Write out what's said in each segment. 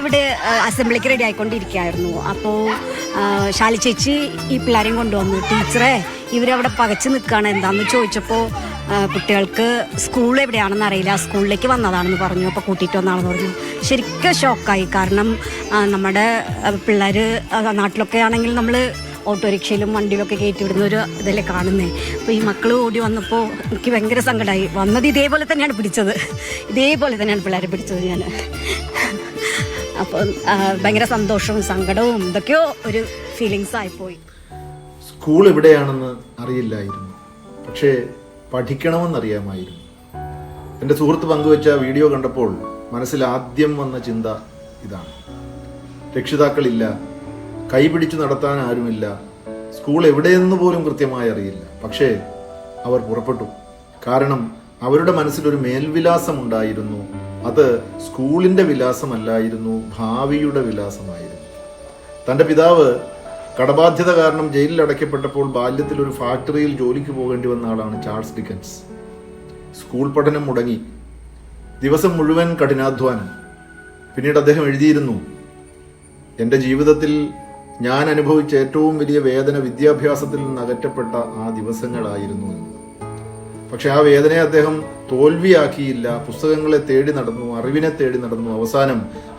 ഇവിടെ അസംബ്ലിക്ക് റെഡി ആയിക്കൊണ്ടിരിക്കുകയായിരുന്നു. അപ്പോൾ ശാലി ചേച്ചി ഈ പിള്ളേരെയും കൊണ്ടുവന്നു. ടീച്ചറെ ഇവരവിടെ പകച്ച് നിൽക്കുകയാണ്, എന്താണെന്ന് ചോദിച്ചപ്പോൾ കുട്ടികൾക്ക് സ്കൂൾ എവിടെയാണെന്ന് അറിയില്ല, സ്കൂളിലേക്ക് വന്നതാണെന്ന് പറഞ്ഞു. അപ്പോൾ കൂട്ടിയിട്ട് വന്നതാണെന്ന് പറഞ്ഞു. ശരിക്കും ഷോക്കായി. കാരണം നമ്മുടെ പിള്ളേർ നാട്ടിലൊക്കെ ആണെങ്കിൽ നമ്മൾ ഓട്ടോറിക്ഷയിലും വണ്ടിയിലൊക്കെ കയറ്റി വിടുന്ന ഒരു ഇതല്ലേ കാണുന്നത്. അപ്പോൾ ഈ മക്കൾ ഓടി വന്നപ്പോൾ എനിക്ക് ഭയങ്കര സങ്കടമായി. വന്നത് ഇതേപോലെ തന്നെയാണ് പിടിച്ചത്, ഇതേപോലെ തന്നെയാണ് പിള്ളേരെ പിടിച്ചത് ഞാൻ. അപ്പോൾ ഭയങ്കര സന്തോഷവും സങ്കടവും ഇതൊക്കെയോ ഒരു ഫീലിങ്സ് ആയിപ്പോയി. സ്കൂൾ എവിടെയാണെന്ന് അറിയില്ലായിരുന്നു, പക്ഷേ പഠിക്കണമെന്നറിയാമായിരുന്നു. എൻ്റെ സുഹൃത്ത് പങ്കുവെച്ച വീഡിയോ കണ്ടപ്പോൾ മനസ്സിൽ ആദ്യം വന്ന ചിന്ത ഇതാണ്: രക്ഷിതാക്കളില്ല, കൈപിടിച്ചു നടത്താൻ ആരുമില്ല, സ്കൂൾ എവിടെയെന്ന് പോലും കൃത്യമായി അറിയില്ല. പക്ഷേ അവർ പുറപ്പെട്ടു. കാരണം അവരുടെ മനസ്സിലൊരു മേൽവിലാസം ഉണ്ടായിരുന്നു. അത് സ്കൂളിൻ്റെ വിലാസമല്ലായിരുന്നു, ഭാവിയുടെ വിലാസമായിരുന്നു. തൻ്റെ പിതാവ് കടബാധ്യത കാരണം ജയിലിൽ അടയ്ക്കപ്പെട്ടപ്പോൾ ബാല്യത്തിൽ ഒരു ഫാക്ടറിയിൽ ജോലിക്ക് പോകേണ്ടി വന്ന ആളാണ് ചാൾസ് ഡിക്കൻസ്. സ്കൂൾ പഠനം മുടങ്ങി, ദിവസം മുഴുവൻ കഠിനാധ്വാനം. പിന്നീട് അദ്ദേഹം എഴുതിയിരുന്നു, എൻ്റെ ജീവിതത്തിൽ ഞാൻ അനുഭവിച്ച ഏറ്റവും വലിയ വേദന വിദ്യാഭ്യാസത്തിൽ നിന്ന് അകറ്റപ്പെട്ട ആ ദിവസങ്ങളായിരുന്നു എന്ന്. പക്ഷെ ആ വേദനയെ അദ്ദേഹം തോൽവിയാക്കിയില്ല. പുസ്തകങ്ങളെ തേടി നടന്നു, അറിവിനെ തേടി നടന്നു. അവസാനം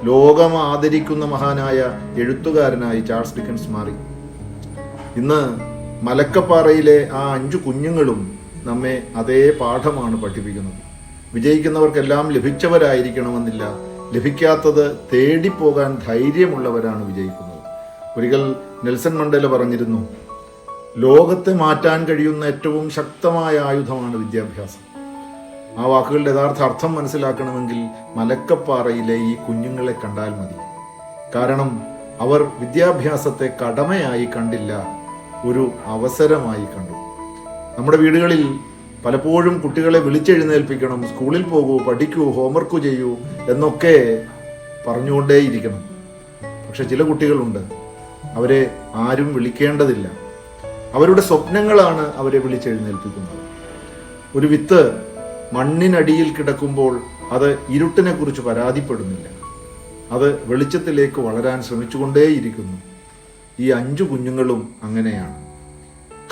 ലോകം ആദരിക്കുന്ന മഹാനായ എഴുത്തുകാരനായി ചാൾസ് ഡിക്കൻസ് മാറി. ഇന്ന് മലക്കപ്പാറയിലെ ആ 5 കുഞ്ഞുങ്ങളും നമ്മെ അതേ പാഠമാണ് പഠിപ്പിക്കുന്നത്. വിജയിക്കുന്നവർക്കെല്ലാം ലഭിച്ചവരായിരിക്കണമെന്നില്ല, ലഭിക്കാത്തത് തേടിപ്പോകാൻ ധൈര്യമുള്ളവരാണ് വിജയിക്കുന്നത്. ഒരിക്കൽ നെൽസൺ മണ്ടേല പറഞ്ഞിരുന്നു, ലോകത്തെ മാറ്റാൻ കഴിയുന്ന ഏറ്റവും ശക്തമായ ആയുധമാണ് വിദ്യാഭ്യാസം. ആ വാക്കുകളുടെ യഥാർത്ഥ അർത്ഥം മനസ്സിലാക്കണമെങ്കിൽ മലക്കപ്പാറയിലെ ഈ കുഞ്ഞുങ്ങളെ കണ്ടാൽ മതി. കാരണം അവർ വിദ്യാഭ്യാസത്തെ കടമയായി കണ്ടില്ല, ഒരു അവസരമായി കണ്ടു. നമ്മുടെ വീടുകളിൽ പലപ്പോഴും കുട്ടികളെ വിളിച്ചെഴുന്നേൽപ്പിക്കണം, സ്കൂളിൽ പോകൂ, പഠിക്കൂ, ഹോംവർക്ക് ചെയ്യൂ എന്നൊക്കെ പറഞ്ഞുകൊണ്ടേയിരിക്കണം. പക്ഷെ ചില കുട്ടികളുണ്ട്, അവരെ ആരും വിളിക്കേണ്ടതില്ല. അവരുടെ സ്വപ്നങ്ങളാണ് അവരെ വിളിച്ചെഴുന്നേൽപ്പിക്കുന്നത്. ഒരു വിത്ത് മണ്ണിനടിയിൽ കിടക്കുമ്പോൾ അത് ഇരുട്ടിനെ കുറിച്ച് പരാതിപ്പെടുന്നില്ല, അത് വെളിച്ചത്തിലേക്ക് വളരാൻ ശ്രമിച്ചുകൊണ്ടേയിരിക്കുന്നു. ഈ 5 കുഞ്ഞുങ്ങളും അങ്ങനെയാണ്.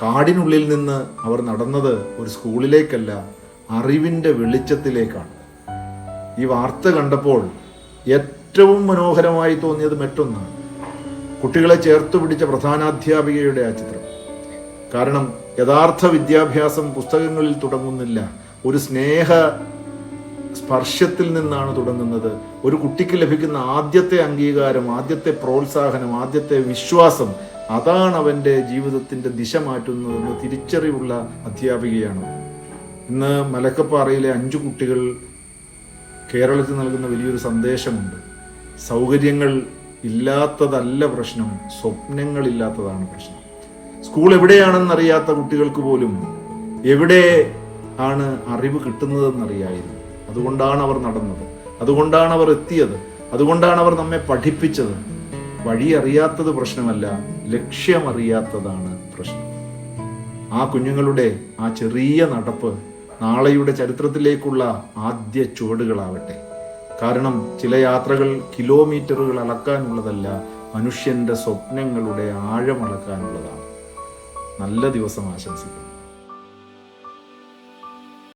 കാടിനുള്ളിൽ നിന്ന് അവർ നടന്നത് ഒരു സ്കൂളിലേക്കല്ല, അറിവിൻ്റെ വെളിച്ചത്തിലേക്കാണ്. ഈ വാർത്ത കണ്ടപ്പോൾ ഏറ്റവും മനോഹരമായി തോന്നിയത് മറ്റൊന്നാണ്: കുട്ടികളെ ചേർത്തു പിടിച്ച പ്രധാനാധ്യാപികയുടെ ആ ചിത്രം. കാരണം യഥാർത്ഥ വിദ്യാഭ്യാസം പുസ്തകങ്ങളിൽ തുടങ്ങുന്നില്ല, ഒരു സ്നേഹ സ്പർശത്തിൽ നിന്നാണ് തുടങ്ങുന്നത്. ഒരു കുട്ടിക്ക് ലഭിക്കുന്ന ആദ്യത്തെ അംഗീകാരം, ആദ്യത്തെ പ്രോത്സാഹനം, ആദ്യത്തെ വിശ്വാസം, അതാണ് അവൻ്റെ ജീവിതത്തിൻ്റെ ദിശ മാറ്റുന്നതെന്ന് തിരിച്ചറിവുള്ള അധ്യാപികയാണ്. ഇന്ന് മലക്കപ്പാറയിലെ 5 കുട്ടികൾ കേരളത്തിൽ നൽകുന്ന വലിയൊരു സന്ദേശമുണ്ട്. സൗകര്യങ്ങൾ ഇല്ലാത്തതല്ല പ്രശ്നം, സ്വപ്നങ്ങളില്ലാത്തതാണ് പ്രശ്നം. സ്കൂൾ എവിടെയാണെന്നറിയാത്ത കുട്ടികൾക്ക് പോലും എവിടെ ആണ് അറിവ് കിട്ടുന്നതെന്നറിയായിരുന്നു. അതുകൊണ്ടാണ് അവർ നടന്നത്, അതുകൊണ്ടാണ് അവർ എത്തിയത്, അതുകൊണ്ടാണ് അവർ നമ്മെ പഠിപ്പിച്ചത്. വഴി അറിയാത്തത് പ്രശ്നമല്ല, ലക്ഷ്യമറിയാത്തതാണ് പ്രശ്നം. ആ കുഞ്ഞുങ്ങളുടെ ആ ചെറിയ നടപ്പ് നാളെയുടെ ചരിത്രത്തിലേക്കുള്ള ആദ്യ ചുവടുകളാവട്ടെ. കാരണം ചില യാത്രകൾ കിലോമീറ്ററുകൾ അളക്കാനുള്ളതല്ല, മനുഷ്യന്റെ സ്വപ്നങ്ങളുടെ ആഴമളക്കാനുള്ളതാണ്. നല്ല ദിവസം ആശംസിക്കുന്നു.